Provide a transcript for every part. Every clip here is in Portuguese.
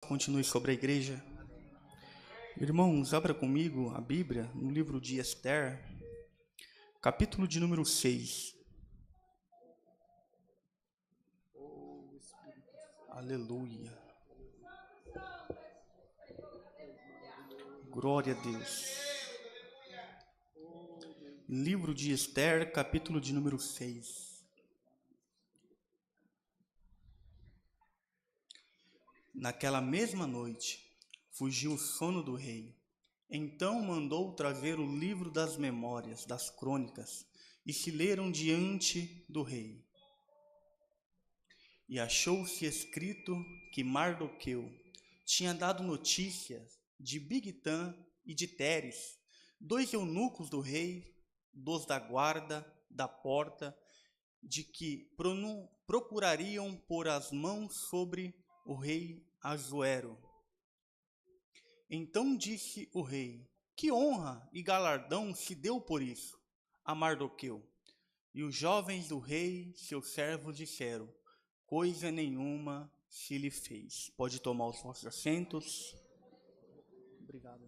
continue sobre a igreja. Irmãos, abra comigo a Bíblia no livro de Esther, capítulo de número 6. Aleluia. Glória a Deus. Livro de Esther, capítulo de número 6. Naquela mesma noite, fugiu o sono do rei. Então mandou trazer o livro das memórias, das crônicas, e se leram diante do rei. E achou-se escrito que Mardoqueu tinha dado notícias de Bigtã e de Teres, dois eunucos do rei, dos da guarda da porta, de que procurariam pôr as mãos sobre o rei Assuero. Então disse o rei: que honra e galardão se deu por isso a Mardoqueu? E os jovens do rei, seus servos, disseram: coisa nenhuma se lhe fez. Pode tomar os vossos assentos. Obrigado.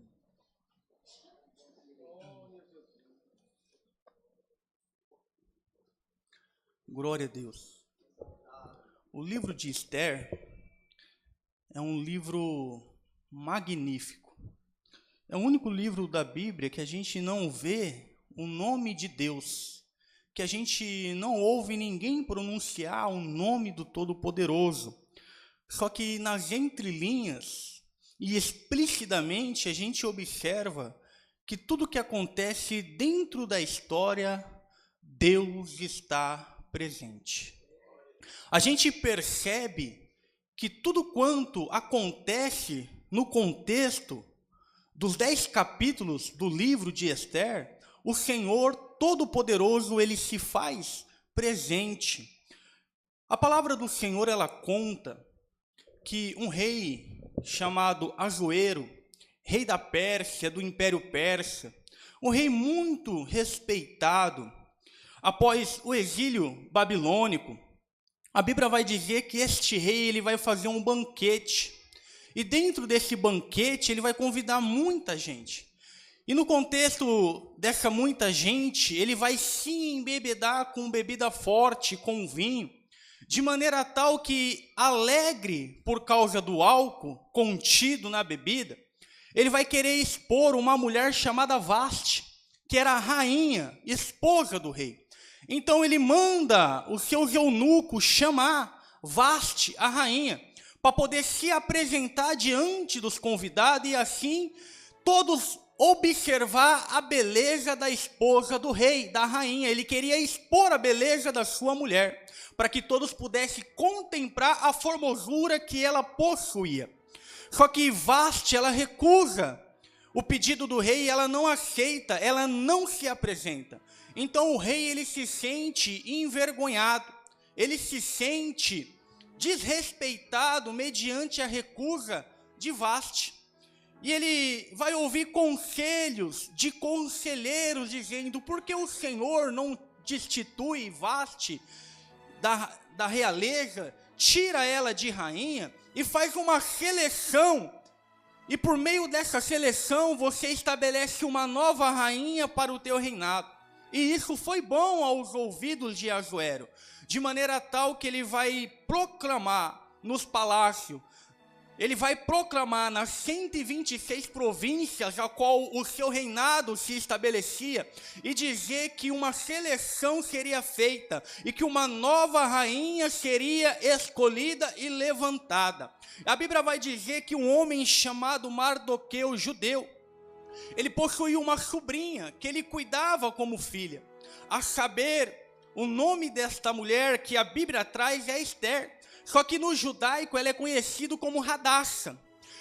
Glória a Deus. O livro de Esther é um livro magnífico. É o único livro da Bíblia que a gente não vê o nome de Deus, que a gente não ouve ninguém pronunciar o nome do Todo-Poderoso. Só que nas entrelinhas e explicitamente a gente observa que tudo que acontece dentro da história, Deus está presente. A gente percebe que tudo quanto acontece no contexto dos 10 capítulos do livro de Esther, o Senhor Todo-Poderoso, ele se faz presente. A palavra do Senhor, ela conta que um rei chamado Assuero, rei da Pérsia, do Império Persa, um rei muito respeitado, após o exílio babilônico, a Bíblia vai dizer que este rei ele vai fazer um banquete. E dentro desse banquete ele vai convidar muita gente. E no contexto dessa muita gente, ele vai se embebedar com bebida forte, com vinho, de maneira tal que, alegre por causa do álcool contido na bebida, ele vai querer expor uma mulher chamada Vaste, que era a rainha, esposa do rei. Então ele manda os seus eunucos chamar Vaste, a rainha, para poder se apresentar diante dos convidados e assim todos observar a beleza da esposa do rei, da rainha. Ele queria expor a beleza da sua mulher, para que todos pudessem contemplar a formosura que ela possuía. Só que Vaste, ela recusa o pedido do rei, ela não aceita, ela não se apresenta. Então o rei ele se sente envergonhado, ele se sente desrespeitado mediante a recusa de Vaste. E ele vai ouvir conselhos de conselheiros dizendo: por que o Senhor não destitui Vaste da realeza, tira ela de rainha e faz uma seleção? E por meio dessa seleção você estabelece uma nova rainha para o teu reinado. E isso foi bom aos ouvidos de Assuero, de maneira tal que ele vai proclamar nos palácios, ele vai proclamar nas 126 províncias a qual o seu reinado se estabelecia, e dizer que uma seleção seria feita, e que uma nova rainha seria escolhida e levantada. A Bíblia vai dizer que um homem chamado Mardoqueu, judeu, ele possuía uma sobrinha que ele cuidava como filha. A saber, o nome desta mulher que a Bíblia traz é Esther. Só que no judaico ela é conhecida como Hadassah.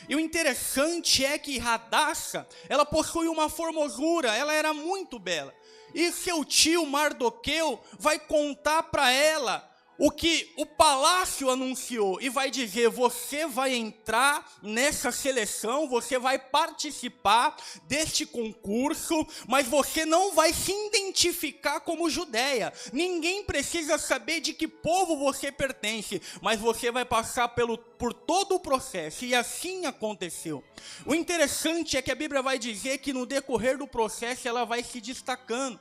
E o interessante é que Hadassah, ela possui uma formosura, ela era muito bela. E seu tio Mardoqueu vai contar para ela o que o palácio anunciou e vai dizer: você vai entrar nessa seleção, você vai participar deste concurso, mas você não vai se identificar como Judeia. Ninguém precisa saber de que povo você pertence, mas você vai passar por todo o processo, e assim aconteceu. O interessante é que a Bíblia vai dizer que no decorrer do processo ela vai se destacando,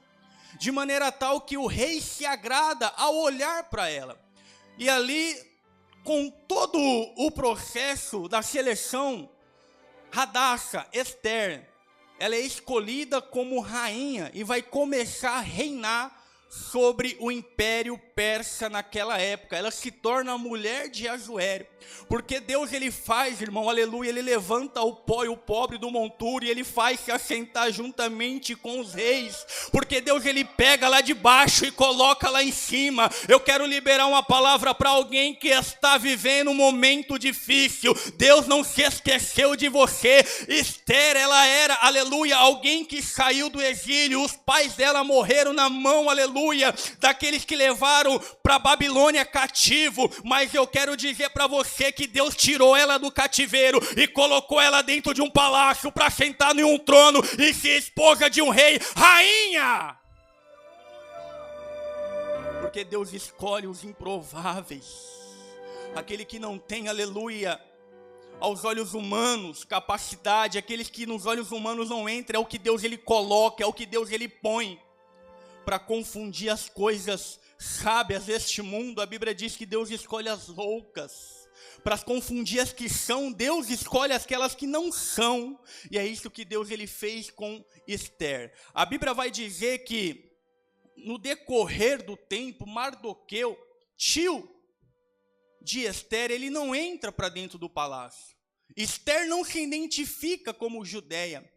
de maneira tal que o rei se agrada ao olhar para ela. E ali, com todo o processo da seleção, Hadassa, Esther, ela é escolhida como rainha e vai começar a reinar sobre o império persa naquela época. Ela se torna a mulher de Assuero, porque Deus ele faz, irmão, aleluia, ele levanta o pó e o pobre do monturo e ele faz se assentar juntamente com os reis, porque Deus ele pega lá de baixo e coloca lá em cima. Eu quero liberar uma palavra para alguém que está vivendo um momento difícil. Deus não se esqueceu de você. Esther, ela era, aleluia, alguém que saiu do exílio, os pais dela morreram na mão, aleluia, daqueles que levaram para a Babilônia cativo, mas eu quero dizer para você que Deus tirou ela do cativeiro e colocou ela dentro de um palácio para sentar em um trono e ser esposa de um rei, rainha. Porque Deus escolhe os improváveis, aquele que não tem, aleluia, aos olhos humanos capacidade, aqueles que nos olhos humanos não entram, é o que Deus ele coloca, é o que Deus ele põe para confundir as coisas sábias deste mundo. A Bíblia diz que Deus escolhe as loucas para confundir as que são. Deus escolhe aquelas que não são, e é isso que Deus ele fez com Esther. A Bíblia vai dizer que no decorrer do tempo, Mardoqueu, tio de Esther, ele não entra para dentro do palácio. Esther não se identifica como judeia.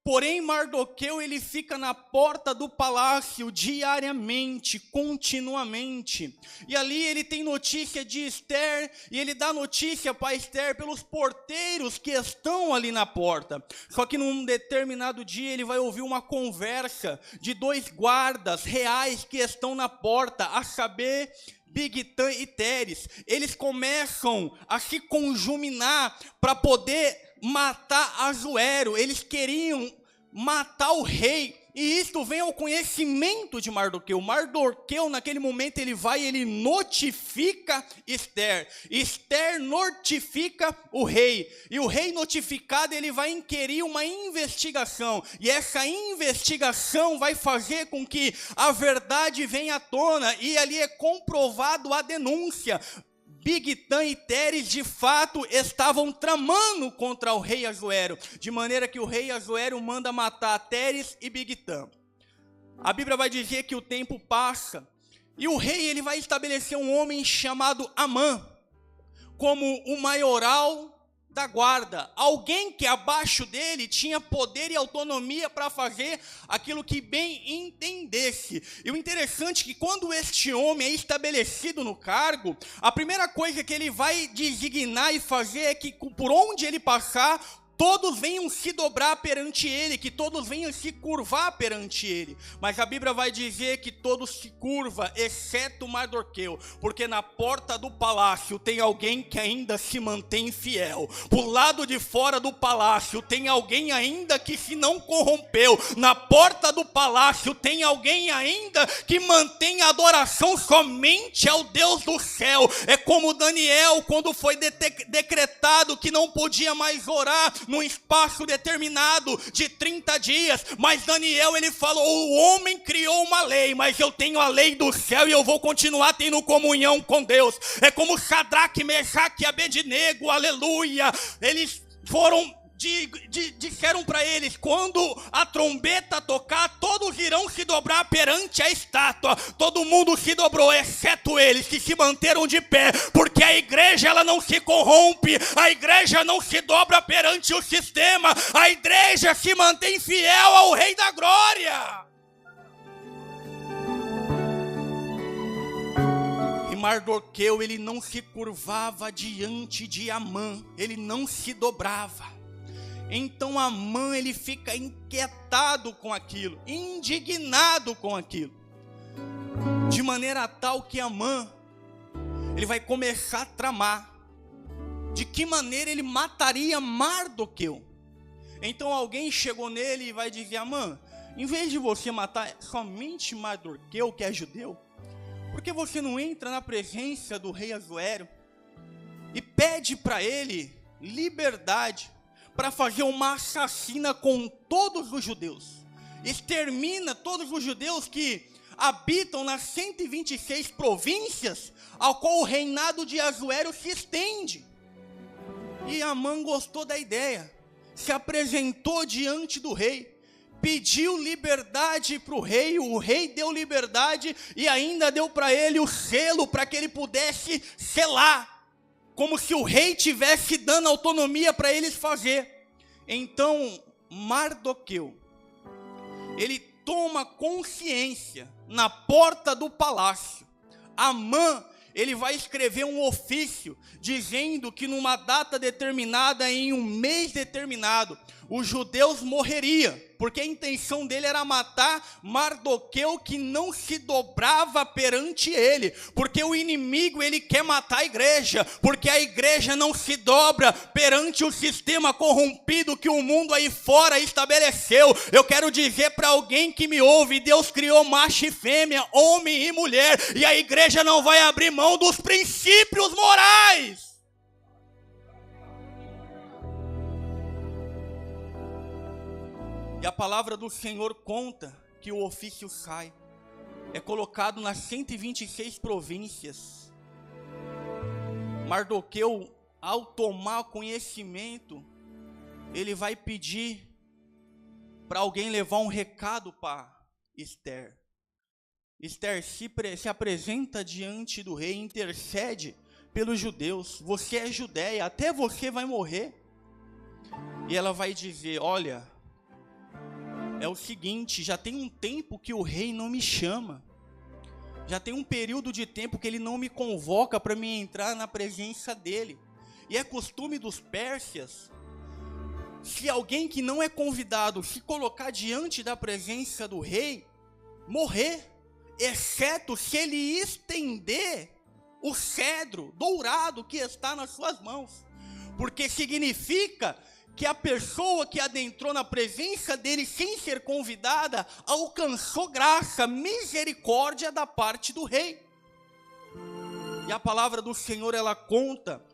Porém, Mardoqueu, ele fica na porta do palácio diariamente, continuamente. E ali ele tem notícia de Esther, e ele dá notícia para Esther pelos porteiros que estão ali na porta. Só que num determinado dia ele vai ouvir uma conversa de 2 guardas reais que estão na porta, a saber, Bigtan e Teres. Eles começam a se conjuminar para poder matar Assuero. Eles queriam matar o rei, e isto vem ao conhecimento de Mardoqueu. Mardoqueu naquele momento ele notifica Esther. Esther notifica o rei, e o rei notificado ele vai inquirir uma investigação, e essa investigação vai fazer com que a verdade venha à tona, e ali é comprovado a denúncia. Bigtan e Teres de fato estavam tramando contra o rei Assuero, de maneira que o rei Assuero manda matar Teres e Bigtan. A Bíblia vai dizer que o tempo passa e o rei ele vai estabelecer um homem chamado Amã como o maioral da guarda, alguém que abaixo dele tinha poder e autonomia para fazer aquilo que bem entendesse. E o interessante é que quando este homem é estabelecido no cargo, a primeira coisa que ele vai designar e fazer é que por onde ele passar, todos venham se dobrar perante ele, que todos venham se curvar perante ele. Mas a Bíblia vai dizer que todos se curvam, exceto Mardoqueu, porque na porta do palácio tem alguém que ainda se mantém fiel. Por lado de fora do palácio tem alguém ainda que se não corrompeu. Na porta do palácio tem alguém ainda que mantém a adoração somente ao Deus do céu. É como Daniel, quando foi decretado que não podia mais orar num espaço determinado de 30 dias, mas Daniel ele falou: o homem criou uma lei, mas eu tenho a lei do céu e eu vou continuar tendo comunhão com Deus. É como Sadraque, Mesaque e Abednego, aleluia, eles foram disseram para eles: quando a trombeta tocar, todos irão se dobrar perante a estátua. Todo mundo se dobrou, exceto eles que se manteram de pé, porque a igreja ela não se corrompe, a igreja não se dobra perante o sistema, a igreja se mantém fiel ao Rei da Glória. E Mardoqueu ele não se curvava diante de Amã, ele não se dobrava. Então Amã ele fica inquietado com aquilo, indignado com aquilo, de maneira tal que Amã ele vai começar a tramar de que maneira ele mataria Mardoqueu. Então alguém chegou nele e vai dizer: Amã, em vez de você matar somente Mardoqueu, que é judeu, por que você não entra na presença do rei Assuero e pede para ele liberdade para fazer uma assassina com todos os judeus? Extermina todos os judeus que habitam nas 126 províncias ao qual o reinado de Assuero se estende. E Amã gostou da ideia, se apresentou diante do rei, pediu liberdade para o rei deu liberdade e ainda deu para ele o selo para que ele pudesse selar, como se o rei tivesse dando autonomia para eles fazer. Então Mardoqueu, ele toma consciência na porta do palácio. Amã, ele vai escrever um ofício dizendo que numa data determinada, em um mês determinado, os judeus morreriam, porque a intenção dele era matar Mardoqueu, que não se dobrava perante ele, porque o inimigo, ele quer matar a igreja, porque a igreja não se dobra perante o sistema corrompido que o mundo aí fora estabeleceu. Eu quero dizer para alguém que me ouve: Deus criou macho e fêmea, homem e mulher, e a igreja não vai abrir mão dos princípios morais. E a palavra do Senhor conta que o ofício sai, é colocado nas 126 províncias. Mardoqueu, ao tomar conhecimento, ele vai pedir para alguém levar um recado para Esther. Esther se apresenta diante do rei, intercede pelos judeus. Você é judeia, até você vai morrer. E ela vai dizer: olha, é o seguinte, já tem um tempo que o rei não me chama. Já tem um período de tempo que ele não me convoca para me entrar na presença dele. E é costume dos pérsias, se alguém que não é convidado se colocar diante da presença do rei, morrer, exceto se ele estender o cedro dourado que está nas suas mãos. Porque significa que a pessoa que adentrou na presença dele sem ser convidada alcançou graça, misericórdia da parte do rei. E a palavra do Senhor, ela conta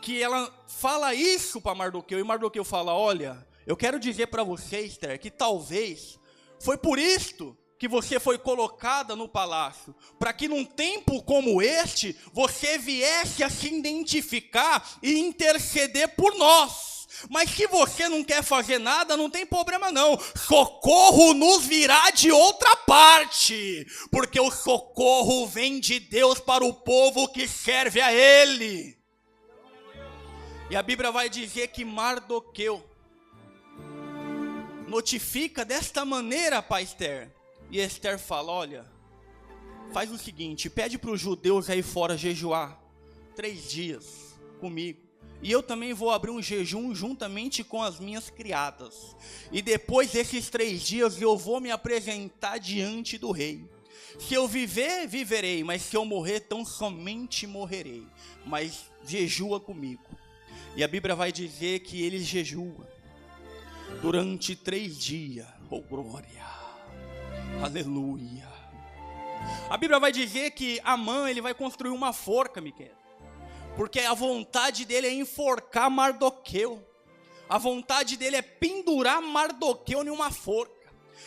que ela fala isso para Mardoqueu, e Mardoqueu fala: olha, eu quero dizer para você, Esther, que talvez foi por isto que você foi colocada no palácio, para que num tempo como este, você viesse a se identificar e interceder por nós. Mas se você não quer fazer nada, não tem problema não. Socorro nos virá de outra parte, porque o socorro vem de Deus para o povo que serve a Ele. E a Bíblia vai dizer que Mardoqueu notifica desta maneira para Esther. E Esther fala: olha, faz o seguinte, pede para os judeus aí fora jejuar 3 dias comigo. E eu também vou abrir um jejum juntamente com as minhas criadas. E depois desses 3 dias eu vou me apresentar diante do rei. Se eu viver, viverei, mas se eu morrer, tão somente morrerei. Mas jejua comigo. E a Bíblia vai dizer que ele jejua durante 3 dias. Oh, glória! Aleluia! A Bíblia vai dizer que Amã, ele vai construir uma forca, Miquel. Porque a vontade dele é enforcar Mardoqueu. A vontade dele é pendurar Mardoqueu em uma forca.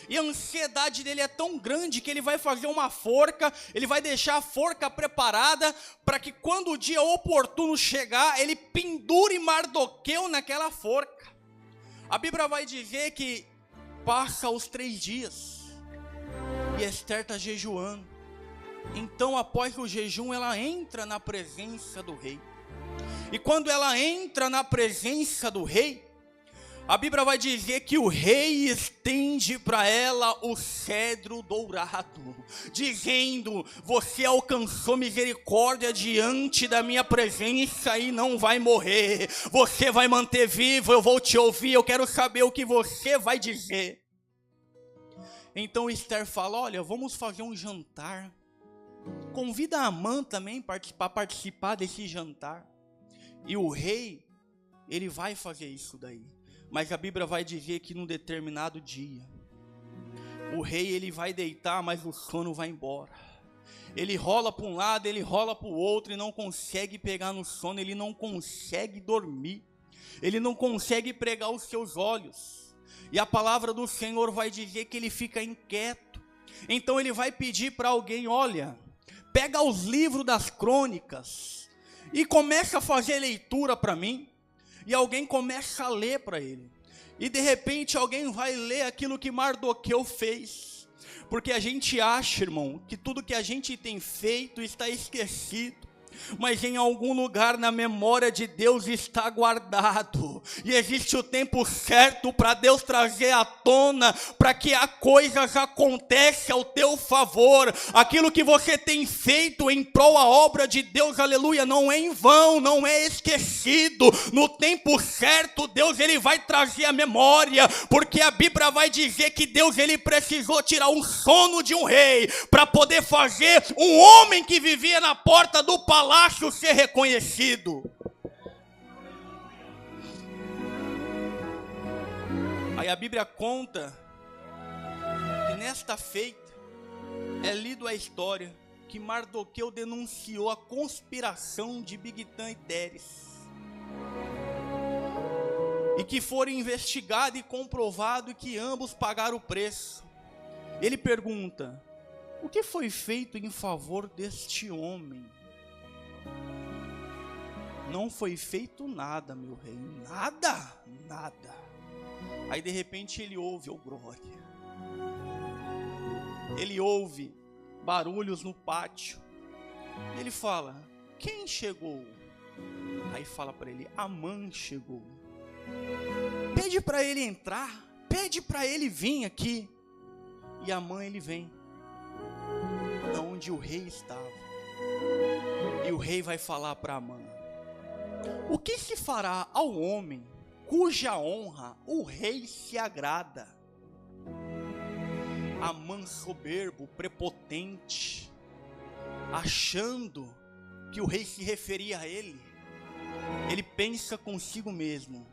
E a ansiedade dele é tão grande que ele vai fazer uma forca, ele vai deixar a forca preparada para que quando o dia oportuno chegar, ele pendure Mardoqueu naquela forca. A Bíblia vai dizer que passa os 3 dias e Esther está jejuando. Então, após o jejum, ela entra na presença do rei. E quando ela entra na presença do rei, a Bíblia vai dizer que o rei estende para ela o cedro dourado, dizendo: você alcançou misericórdia diante da minha presença e não vai morrer. Você vai manter vivo, eu vou te ouvir, eu quero saber o que você vai dizer. Então Esther fala: olha, vamos fazer um jantar. convida Amã também para participar desse jantar. E o rei, ele vai fazer isso daí. Mas a Bíblia vai dizer que num determinado dia, o rei ele vai deitar, mas o sono vai embora. Ele rola para um lado, ele rola para o outro e não consegue pegar no sono, ele não consegue dormir. Ele não consegue pregar os seus olhos. E a palavra do Senhor vai dizer que ele fica inquieto. Então ele vai pedir para alguém, olha, pega os livros das crônicas e começa a fazer leitura para mim. E alguém começa a ler para ele. E de repente alguém vai ler aquilo que Mardoqueu fez. Porque a gente acha, irmão, que tudo que a gente tem feito está esquecido. Mas em algum lugar na memória de Deus está guardado. E existe o tempo certo para Deus trazer à tona, para que a coisa já aconteça ao teu favor. Aquilo que você tem feito em prol da obra de Deus, aleluia, não é em vão, não é esquecido. No tempo certo, Deus ele vai trazer a memória, porque a Bíblia vai dizer que Deus ele precisou tirar um sono de um rei, para poder fazer um homem que vivia na porta do palácio ser reconhecido. Aí a Bíblia conta que nesta feita é lido a história que Mardoqueu denunciou a conspiração de Bigtã e Teres, e que foram investigados e comprovado que ambos pagaram o preço. Ele pergunta: o que foi feito em favor deste homem? Não foi feito nada, meu rei, nada, nada. Aí de repente ele ouve, oh glória, ele ouve barulhos no pátio. Ele fala: quem chegou? Aí fala para ele: Amã chegou. Pede para ele entrar, pede para ele vir aqui. E Amã ele vem onde o rei estava. E o rei vai falar para Amã: o que se fará ao homem cuja honra o rei se agrada? Amã soberbo, prepotente, achando que o rei se referia a ele, ele pensa consigo mesmo: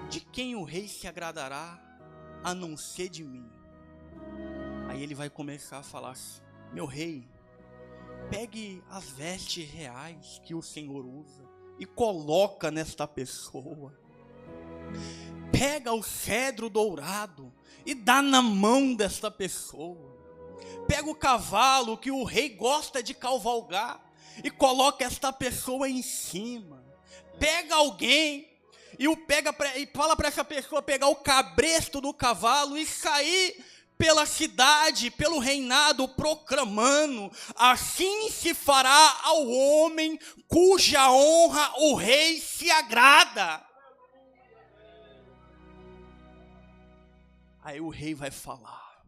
de quem o rei se agradará a não ser de mim? Aí ele vai começar a falar assim: meu rei, pegue as vestes reais que o Senhor usa e coloca nesta pessoa. Pega o cedro dourado e dá na mão desta pessoa. Pega o cavalo que o rei gosta de cavalgar e coloca esta pessoa em cima. Pega alguém e fala para essa pessoa pegar o cabresto do cavalo e sair pela cidade, pelo reinado, proclamando: assim se fará ao homem cuja honra o rei se agrada. Aí o rei vai falar: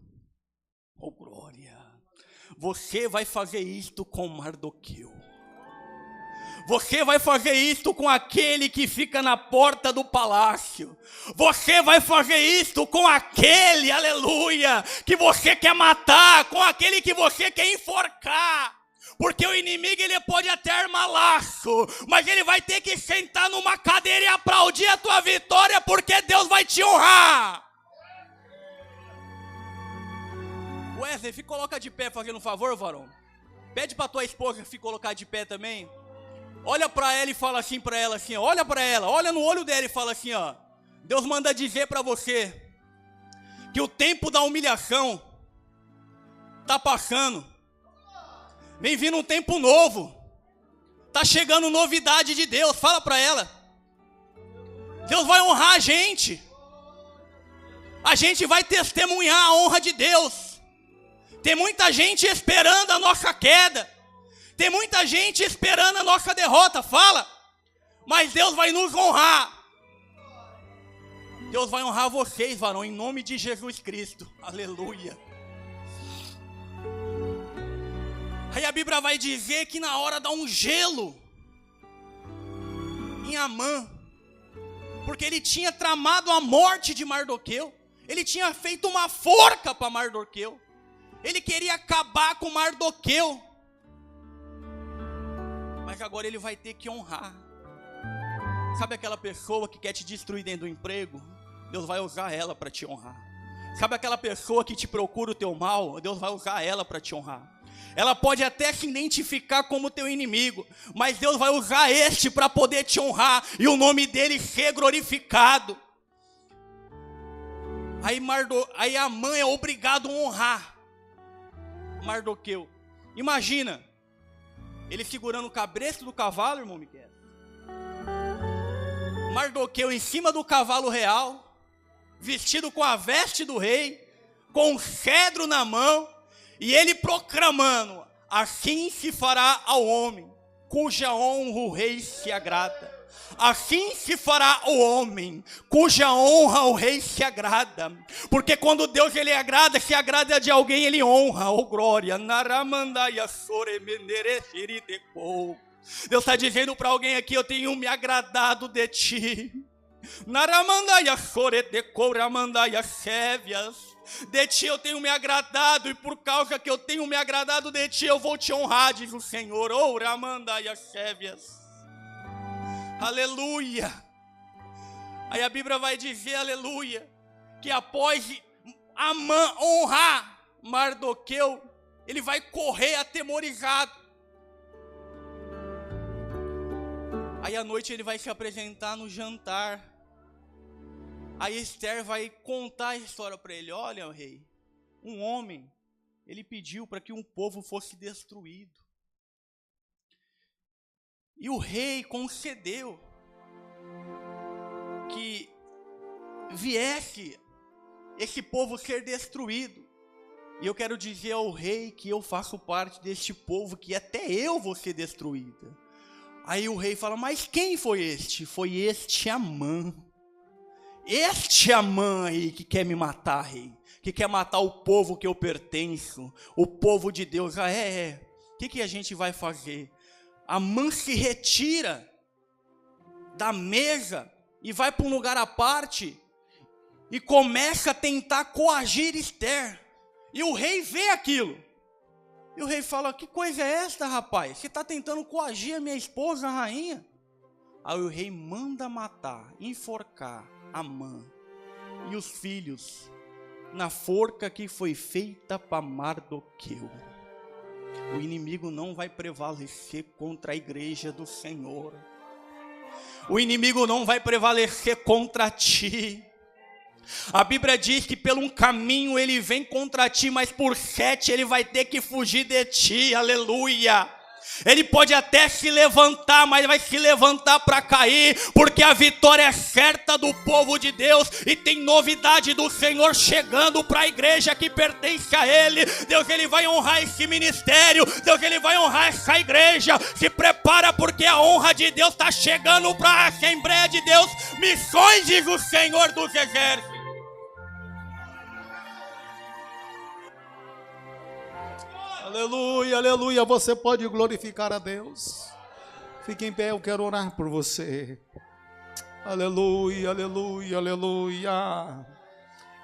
oh glória, você vai fazer isto com Mardoqueu. Você vai fazer isto com aquele que fica na porta do palácio. Você vai fazer isto com aquele, aleluia, que você quer matar, com aquele que você quer enforcar. Porque o inimigo ele pode até armar laço, mas ele vai ter que sentar numa cadeira e aplaudir a tua vitória, porque Deus vai te honrar. Wesley, fica coloca de pé, fazendo um favor, varão. Pede para tua esposa se colocar de pé também. Olha para ela e fala assim para ela, assim, ó, olha para ela, olha no olho dela e fala assim, ó: Deus manda dizer para você que o tempo da humilhação tá passando. Vem vindo um tempo novo. Tá chegando novidade de Deus. Fala para ela. Deus vai honrar a gente. A gente vai testemunhar a honra de Deus. Tem muita gente esperando a nossa queda. Tem muita gente esperando a nossa derrota, fala. Mas Deus vai nos honrar. Deus vai honrar vocês, varão, em nome de Jesus Cristo. Aleluia. Aí a Bíblia vai dizer que na hora dá um gelo em Amã, porque ele tinha tramado a morte de Mardoqueu. Ele tinha feito uma forca para Mardoqueu. Ele queria acabar com Mardoqueu. Mas agora ele vai ter que honrar. Sabe aquela pessoa que quer te destruir dentro do emprego? Deus vai usar ela para te honrar. Sabe aquela pessoa que te procura o teu mal? Deus vai usar ela para te honrar. Ela pode até se identificar como teu inimigo, mas Deus vai usar este para poder te honrar e o nome dele ser glorificado. Aí Amã é obrigado a honrar Mardoqueu. Imagina, ele segurando o cabresto do cavalo, irmão Miquel. Mardoqueu em cima do cavalo real, vestido com a veste do rei, com um cedro na mão, e ele proclamando: assim se fará ao homem, cuja honra o rei se agrada. Assim se fará o homem, cuja honra o rei se agrada. Porque quando Deus ele agrada, se agrada de alguém, ele honra. Oh glória. Deus está dizendo para alguém aqui: eu tenho me agradado de ti. De ti eu tenho me agradado, e por causa que eu tenho me agradado de ti, eu vou te honrar, diz o Senhor. Oh, aleluia. Aí a Bíblia vai dizer, aleluia, que após Amã honrar Mardoqueu, ele vai correr atemorizado. Aí à noite ele vai se apresentar no jantar. Aí Esther vai contar a história para ele: olha, rei, um homem, ele pediu para que um povo fosse destruído. E o rei concedeu que viesse esse povo ser destruído. E eu quero dizer ao rei que eu faço parte deste povo, que até eu vou ser destruída. Aí o rei fala: mas quem foi este? Foi este Amã. Este Amã aí que quer me matar, rei. Que quer matar o povo que eu pertenço. O povo de Deus. O que a gente vai fazer? Amã se retira da mesa e vai para um lugar à parte e começa a tentar coagir Esther. E o rei vê aquilo. E o rei fala: que coisa é esta, rapaz? Você está tentando coagir a minha esposa, a rainha? Aí o rei manda matar, enforcar Amã e os filhos na forca que foi feita para Mardoqueu. O inimigo não vai prevalecer contra a igreja do Senhor. O inimigo não vai prevalecer contra ti. A Bíblia diz que pelo um caminho ele vem contra ti, mas por 7 ele vai ter que fugir de ti. Aleluia. Ele pode até se levantar, mas vai se levantar para cair, porque a vitória é certa do povo de Deus, e tem novidade do Senhor chegando para a igreja que pertence a Ele. Deus ele vai honrar esse ministério, Deus ele vai honrar essa igreja. Se prepara, porque a honra de Deus está chegando para a Assembleia de Deus Missões, diz o Senhor dos Exércitos. Aleluia, aleluia. Você pode glorificar a Deus. Fique em pé, eu quero orar por você. Aleluia, aleluia, aleluia.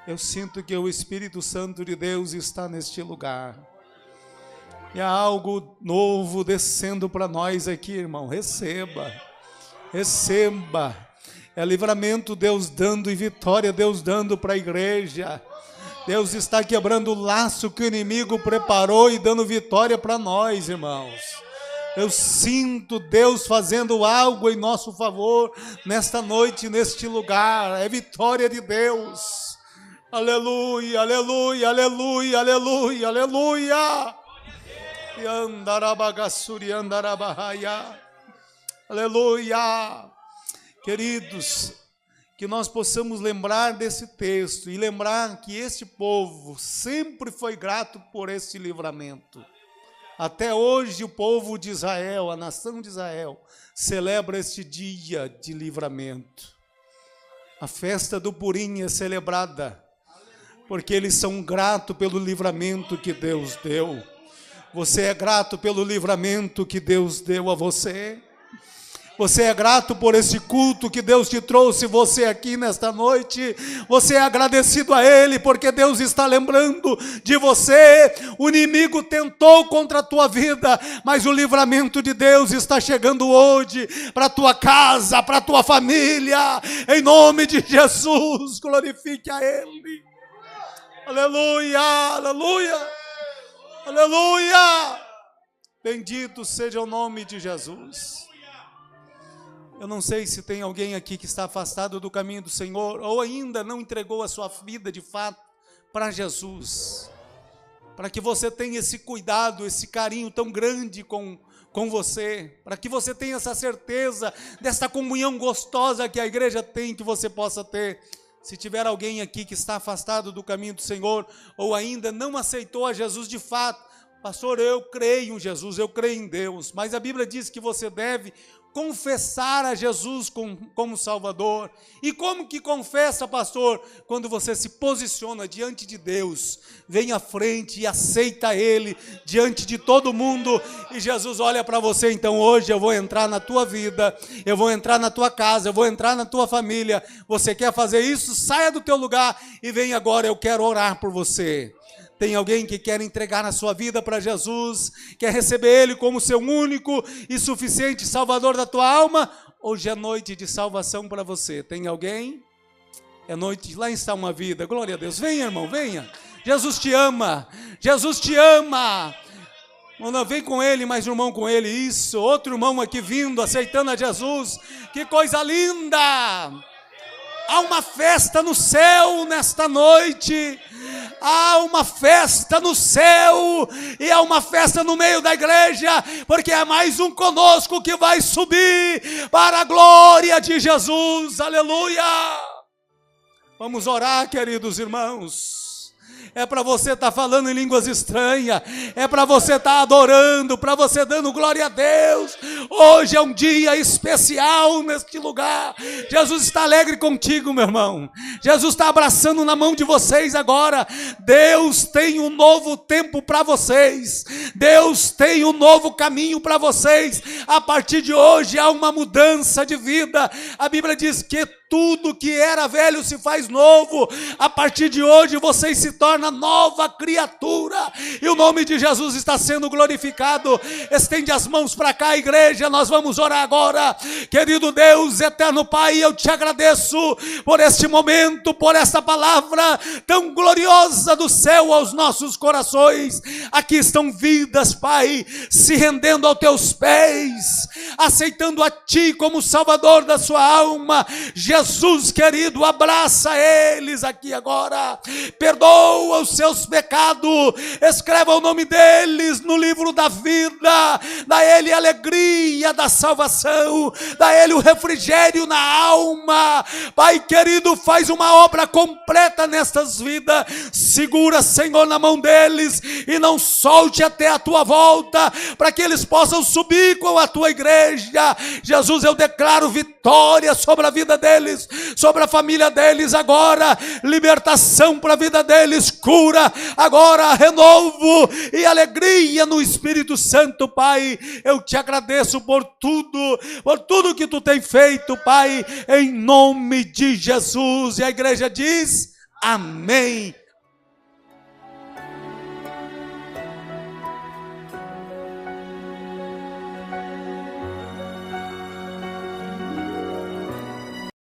Eu sinto que o Espírito Santo de Deus está neste lugar. E há algo novo descendo para nós aqui, irmão. Receba, receba. É livramento, Deus dando, e vitória, Deus dando para a igreja. Deus está quebrando o laço que o inimigo preparou e dando vitória para nós, irmãos. Eu sinto Deus fazendo algo em nosso favor nesta noite, neste lugar. É vitória de Deus. Aleluia, aleluia, aleluia, aleluia, aleluia. Aleluia. Queridos, que nós possamos lembrar desse texto e lembrar que este povo sempre foi grato por esse livramento. Até hoje o povo de Israel, a nação de Israel, celebra este dia de livramento. A festa do Purim é celebrada porque eles são gratos pelo livramento que Deus deu. Você é grato pelo livramento que Deus deu a você? Você é grato por esse culto que Deus te trouxe, você aqui nesta noite. Você é agradecido a Ele, porque Deus está lembrando de você. O inimigo tentou contra a tua vida, mas o livramento de Deus está chegando hoje para a tua casa, para a tua família. Em nome de Jesus, glorifique a Ele. Aleluia, aleluia, aleluia. Bendito seja o nome de Jesus. Eu não sei se tem alguém aqui que está afastado do caminho do Senhor, ou ainda não entregou a sua vida de fato para Jesus, para que você tenha esse cuidado, esse carinho tão grande com você, para que você tenha essa certeza dessa comunhão gostosa que a igreja tem, que você possa ter. Se tiver alguém aqui que está afastado do caminho do Senhor, ou ainda não aceitou a Jesus de fato, pastor, eu creio em Jesus, eu creio em Deus, mas a Bíblia diz que você deve confessar a Jesus como Salvador. E como que confessa, pastor? Quando você se posiciona diante de Deus, vem à frente e aceita Ele diante de todo mundo, e Jesus olha para você. Então hoje eu vou entrar na tua vida, eu vou entrar na tua casa, eu vou entrar na tua família. Você quer fazer isso? Saia do teu lugar e vem agora, eu quero orar por você. Tem alguém que quer entregar a sua vida para Jesus, quer receber Ele como seu único e suficiente Salvador da tua alma? Hoje é noite de salvação para você. Tem alguém? É noite, lá está uma vida, glória a Deus. Venha, irmão, venha. Jesus te ama, Jesus te ama. Não, vem com Ele, mais um irmão com Ele, isso. Outro irmão aqui vindo, aceitando a Jesus. Que coisa linda! Há uma festa no céu nesta noite. Há uma festa no céu e há uma festa no meio da igreja, porque é mais um conosco que vai subir para a glória de Jesus. Aleluia! Vamos orar, queridos irmãos. É para você estar falando em línguas estranhas, é para você estar adorando, para você dando glória a Deus. Hoje é um dia especial neste lugar. Jesus está alegre contigo, meu irmão. Jesus está abraçando na mão de vocês agora. Deus tem um novo tempo para vocês. Deus tem um novo caminho para vocês. A partir de hoje há uma mudança de vida. A Bíblia diz que tudo que era velho se faz novo. A partir de hoje vocês se tornam nova criatura. E o nome de Jesus está sendo glorificado. Estende as mãos para cá, igreja. Nós vamos orar agora. Querido Deus, eterno Pai, eu te agradeço por este momento, por esta palavra tão gloriosa do céu aos nossos corações. Aqui estão vidas, Pai, se rendendo aos teus pés, aceitando a Ti como Salvador da sua alma. Jesus querido, abraça eles aqui agora, perdoa os seus pecados, escreva o nome deles no livro da vida, dá ele a alegria da salvação, dá ele o refrigério na alma. Pai querido, faz uma obra completa nestas vidas, segura, Senhor, na mão deles e não solte até a tua volta, para que eles possam subir com a tua igreja. Jesus, eu declaro vitória sobre a vida deles, sobre a família deles agora, libertação para a vida deles, cura agora, renovo e alegria no Espírito Santo. Pai, eu te agradeço por tudo que tu tem feito, Pai, em nome de Jesus. E a igreja diz amém